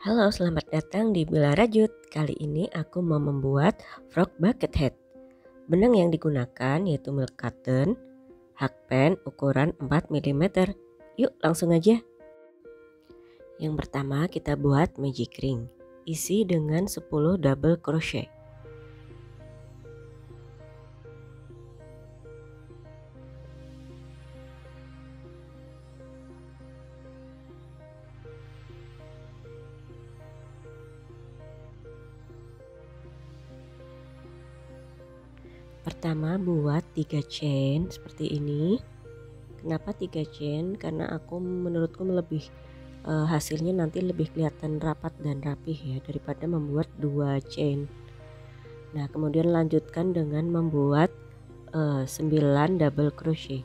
Halo, selamat datang di Bila Rajut. Kali ini aku mau membuat frog bucket hat. Benang yang digunakan yaitu milk cotton, hakpen ukuran 4 mm. Yuk langsung aja. Yang pertama kita buat magic ring. Isi dengan 10 double crochet. Pertama buat 3 chain seperti ini. Kenapa 3 chain? Karena menurutku lebih hasilnya nanti lebih kelihatan rapat dan rapih ya daripada membuat 2 chain. Nah, kemudian lanjutkan dengan membuat 9 double crochet.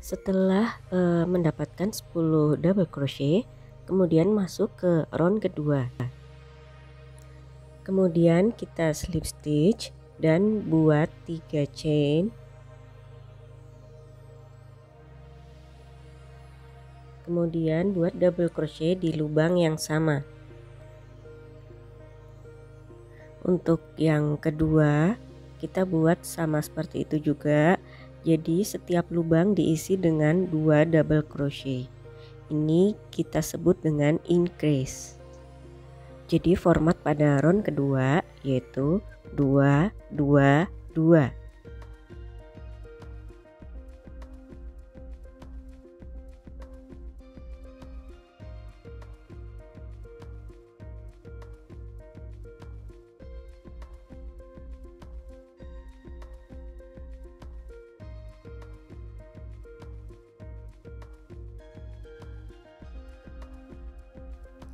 Setelah mendapatkan 10 double crochet, kemudian masuk ke round kedua. Kemudian kita slip stitch dan buat 3 chain. Kemudian buat double crochet di lubang yang sama. Untuk yang kedua, kita buat sama seperti itu juga. Jadi setiap lubang diisi dengan 2 double crochet. Ini kita sebut dengan increase. Jadi format pada round kedua yaitu 2 2 2.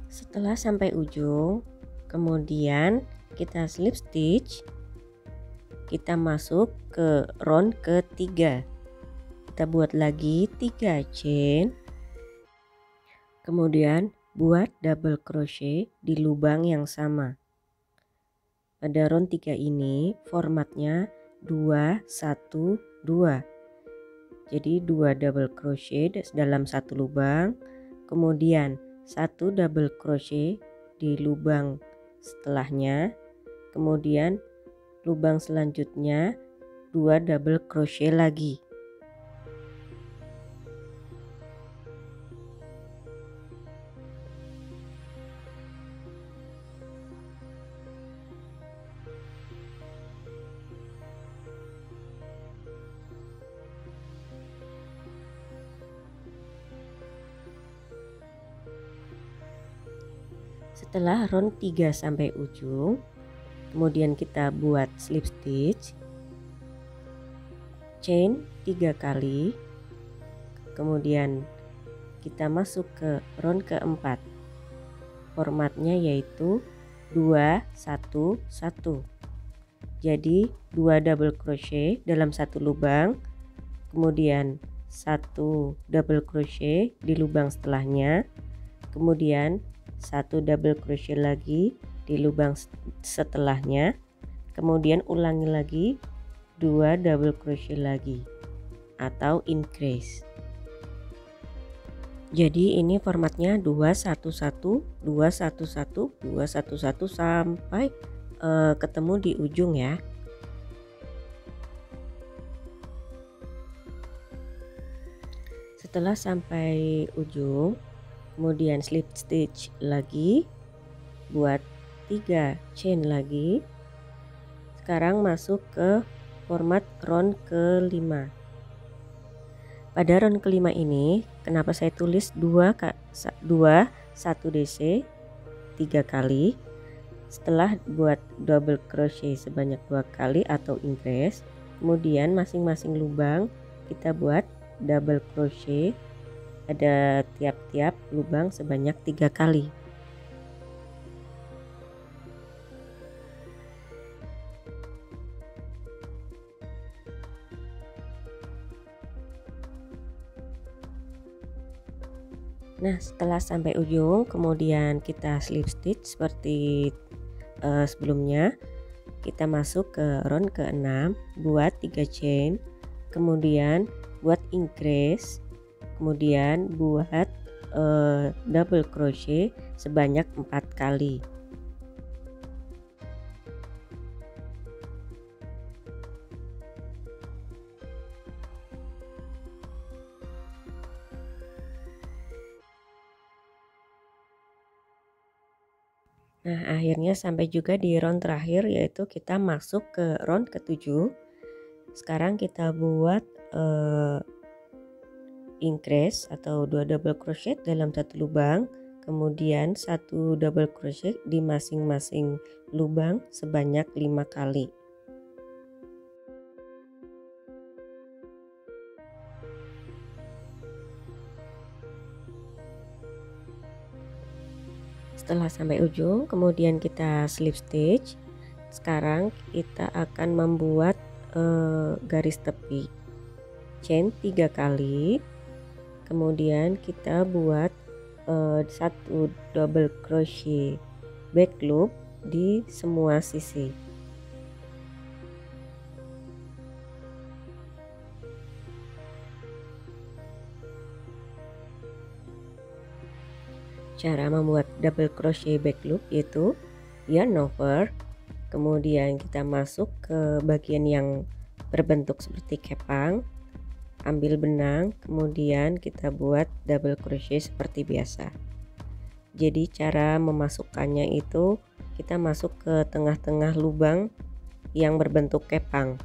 Setelah sampai ujung, kemudian kita slip stitch, kita masuk ke round ketiga. Kita buat lagi 3 chain, kemudian buat double crochet di lubang yang sama. Pada round 3 ini formatnya 2 1 2. Jadi 2 double crochet dalam satu lubang, kemudian 1 double crochet di lubang setelahnya, kemudian lubang selanjutnya 2 double crochet lagi. Setelah round 3 sampai ujung, kemudian kita buat slip stitch, chain 3 kali, kemudian kita masuk ke round keempat. Formatnya yaitu 2 1 1. Jadi 2 double crochet dalam satu lubang, kemudian 1 double crochet di lubang setelahnya, kemudian 1 double crochet lagi di lubang setelahnya, kemudian ulangi lagi 2 double crochet lagi atau increase. Jadi ini formatnya 2 1 1 2 1 1 2 1 1 sampai ketemu di ujung ya. Setelah sampai ujung, kemudian slip stitch lagi, buat 3 chain lagi. Sekarang masuk ke format round kelima. Pada round kelima ini kenapa saya tulis 2 1 DC 3 kali, Setelah buat double crochet sebanyak 2 kali atau increase, kemudian masing-masing lubang kita buat double crochet pada tiap-tiap lubang sebanyak 3 kali. Nah, setelah sampai ujung kemudian kita slip stitch seperti sebelumnya. Kita masuk ke round ke-6, buat 3 chain, kemudian buat increase, kemudian buat double crochet sebanyak 4 kali. Nah, akhirnya sampai juga di round terakhir, yaitu kita masuk ke round ke-7. Sekarang kita buat increase atau 2 double crochet dalam satu lubang, kemudian 1 double crochet di masing-masing lubang sebanyak 5 kali. Setelah sampai ujung kemudian kita slip stitch. Sekarang kita akan membuat garis tepi, chain 3 kali, kemudian kita buat 1 double crochet back loop di semua sisi. Cara membuat double crochet back loop yaitu yarn over, kemudian kita masuk ke bagian yang berbentuk seperti kepang, ambil benang, kemudian kita buat double crochet seperti biasa. Jadi cara memasukkannya itu kita masuk ke tengah-tengah lubang yang berbentuk kepang.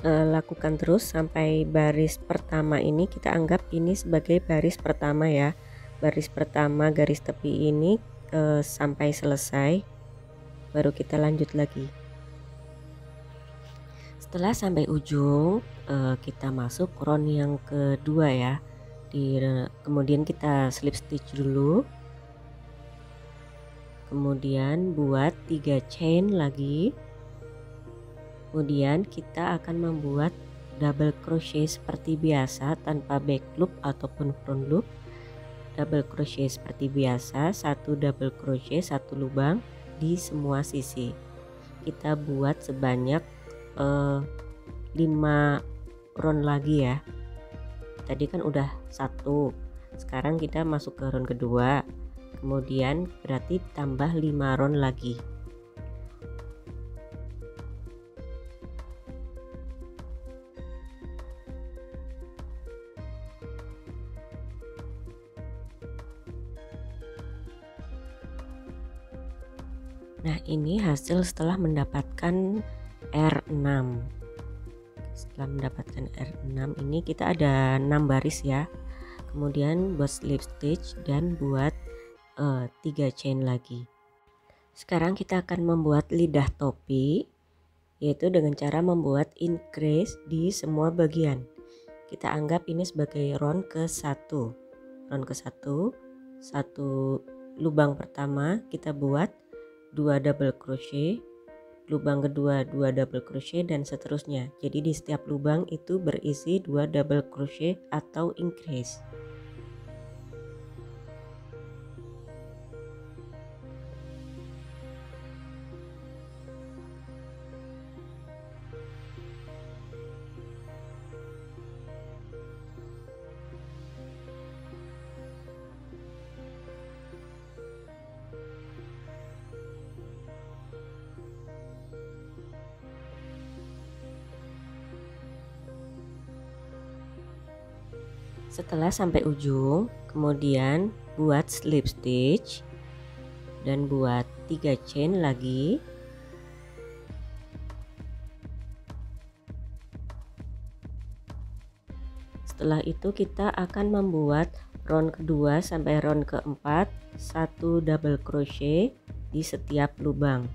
Lakukan terus sampai baris pertama ini, kita anggap ini sebagai baris pertama ya, baris pertama garis tepi ini sampai selesai, baru kita lanjut lagi. Setelah sampai ujung kita masuk round yang kedua ya, kemudian kita slip stitch dulu, kemudian buat 3 chain lagi. Kemudian kita akan membuat double crochet seperti biasa tanpa back loop ataupun front loop. Double crochet seperti biasa, 1 double crochet 1 lubang di semua sisi. Kita buat sebanyak 5 round lagi ya. Tadi kan udah 1, sekarang kita masuk ke round kedua, kemudian berarti tambah 5 round lagi. Nah, ini hasil setelah mendapatkan R6. Setelah mendapatkan R6 ini kita ada 6 baris ya. Kemudian buat slip stitch dan buat 3 chain lagi. Sekarang kita akan membuat lidah topi, yaitu dengan cara membuat increase di semua bagian. Kita anggap ini sebagai round ke-1. Round ke-1, 1 lubang pertama kita buat 2 double crochet, lubang kedua 2 double crochet dan seterusnya. Jadi di setiap lubang itu berisi 2 double crochet atau increase. Setelah sampai ujung kemudian buat slip stitch dan buat 3 chain lagi, Setelah itu kita akan membuat round kedua sampai round keempat 1 double crochet di setiap lubang.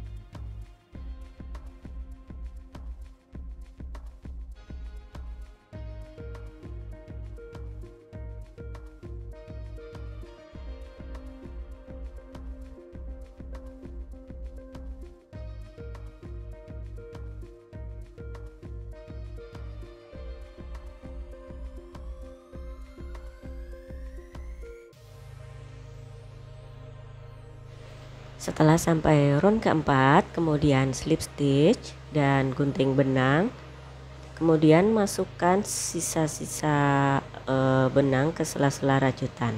Setelah sampai round keempat, kemudian slip stitch dan gunting benang, kemudian masukkan sisa-sisa benang ke sela-sela rajutan.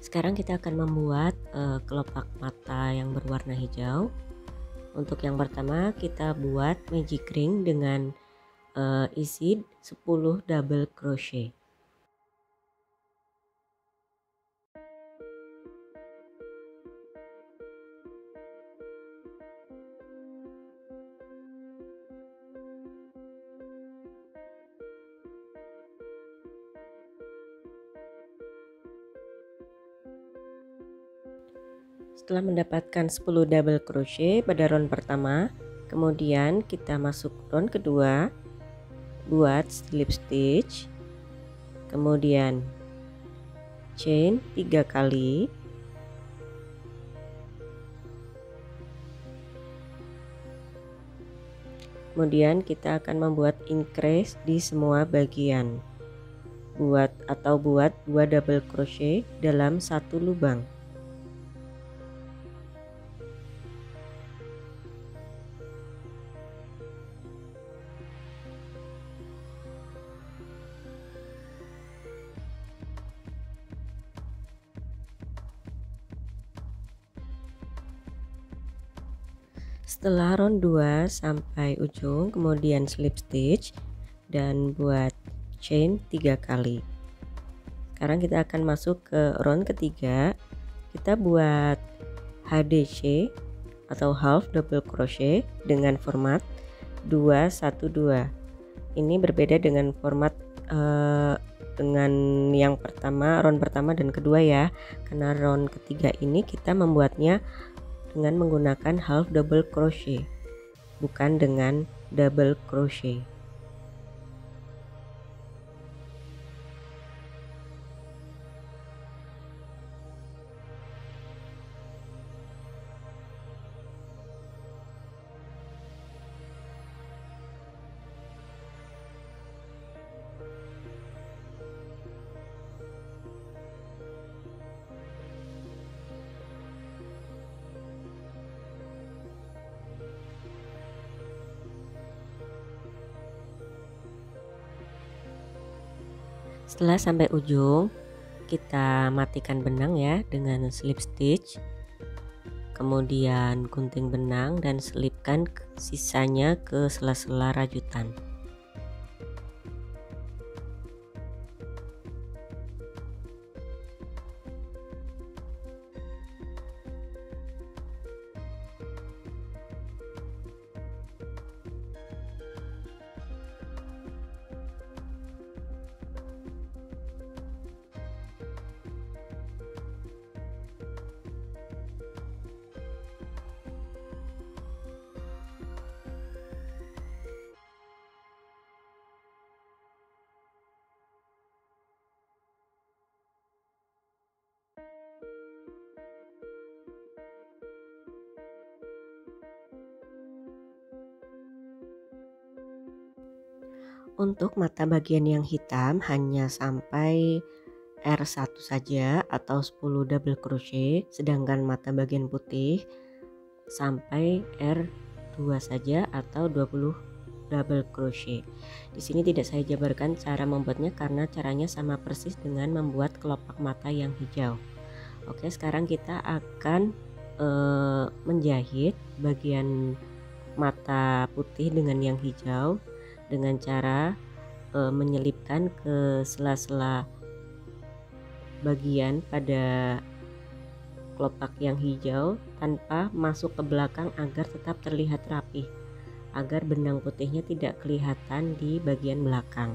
Sekarang kita akan membuat kelopak mata yang berwarna hijau. Untuk yang pertama kita buat magic ring dengan isi 10 double crochet. Setelah mendapatkan 10 double crochet pada round pertama, kemudian kita masuk round kedua, buat slip stitch, kemudian chain 3 kali, kemudian kita akan membuat increase di semua bagian, buat 2 double crochet dalam satu lubang. Setelah round 2 sampai ujung, kemudian slip stitch dan buat chain 3 kali. Sekarang kita akan masuk ke round ketiga. Kita buat HDC atau half double crochet dengan format 212. Ini berbeda dengan format dengan yang pertama, round pertama dan kedua ya. Karena round ketiga ini kita membuatnya dengan menggunakan half double crochet, bukan dengan double crochet. Setelah sampai ujung, kita matikan benang ya dengan slip stitch, kemudian gunting benang dan selipkan sisanya ke sela-sela rajutan. Untuk mata bagian yang hitam hanya sampai R1 saja atau 10 double crochet, sedangkan mata bagian putih sampai R2 saja atau 20 double crochet. Di sini tidak saya jabarkan cara membuatnya karena caranya sama persis dengan membuat kelopak mata yang hijau. Oke, sekarang kita akan menjahit bagian mata putih dengan yang hijau dengan cara menyelipkan ke sela-sela bagian pada kelopak yang hijau tanpa masuk ke belakang agar tetap terlihat rapi, agar benang putihnya tidak kelihatan di bagian belakang.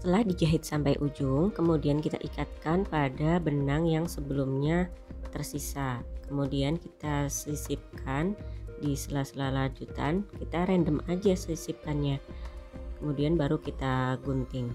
Setelah dijahit sampai ujung, kemudian kita ikatkan pada benang yang sebelumnya tersisa. Kemudian kita sisipkan di sela-sela lanjutan, kita random aja sisipkannya. Kemudian baru kita gunting.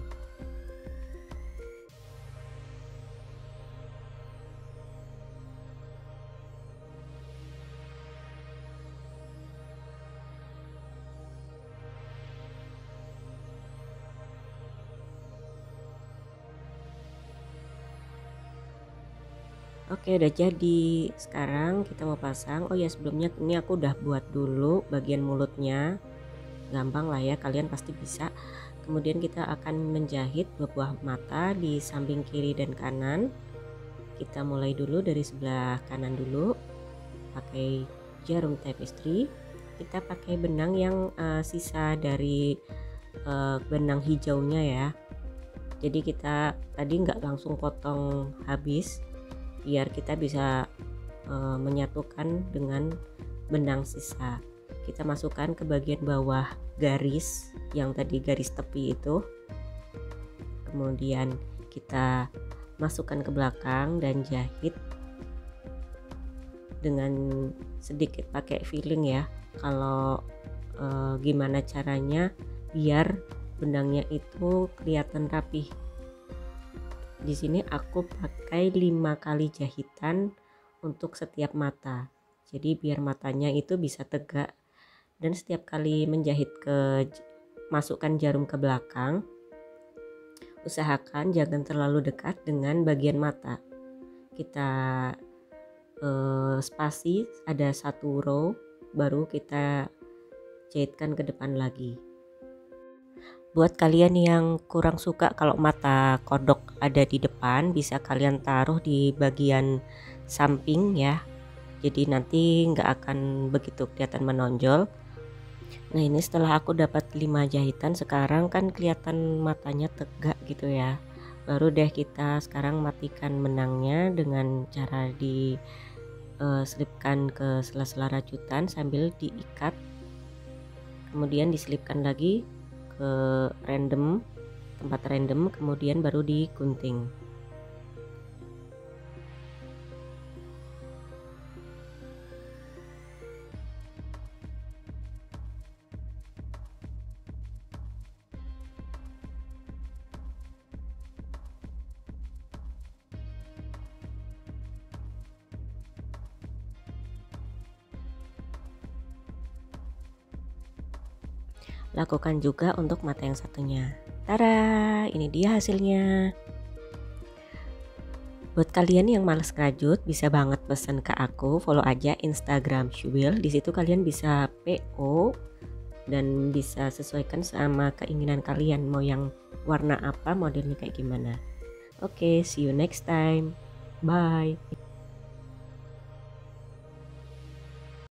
Oke, udah jadi. Sekarang kita mau pasang. Oh ya, sebelumnya ini aku udah buat dulu bagian mulutnya. Gampang lah ya, kalian pasti bisa. Kemudian kita akan menjahit dua buah mata di samping kiri dan kanan. Kita mulai dulu dari sebelah kanan dulu. Pakai jarum tapestry. Kita pakai benang yang sisa dari benang hijaunya ya. Jadi kita tadi nggak langsung potong habis, biar kita bisa menyatukan dengan benang sisa. Kita masukkan ke bagian bawah garis yang tadi garis tepi itu, kemudian kita masukkan ke belakang dan jahit dengan sedikit pakai feeling ya. Kalau gimana caranya biar benangnya itu kelihatan rapih. Di sini aku pakai 5 kali jahitan untuk setiap mata. Jadi biar matanya itu bisa tegak, dan setiap kali menjahit masukkan jarum ke belakang, usahakan jangan terlalu dekat dengan bagian mata. Kita spasi ada 1 row, baru kita jahitkan ke depan lagi. Buat kalian yang kurang suka kalau mata kodok ada di depan, bisa kalian taruh di bagian samping ya, jadi nanti nggak akan begitu kelihatan menonjol. Nah, ini setelah aku dapat 5 jahitan, sekarang kan kelihatan matanya tegak gitu ya. Baru deh kita sekarang matikan benangnya dengan cara diselipkan ke sela-sela rajutan sambil diikat, kemudian diselipkan lagi ke tempat random, kemudian baru digunting. Lakukan juga untuk mata yang satunya. Tara, ini dia hasilnya. Buat kalian yang males ngerajut, bisa banget pesen ke aku, follow aja Instagram Syubil. Di situ kalian bisa PO dan bisa sesuaikan sama keinginan kalian, mau yang warna apa, modelnya kayak gimana. Oke, see you next time. Bye.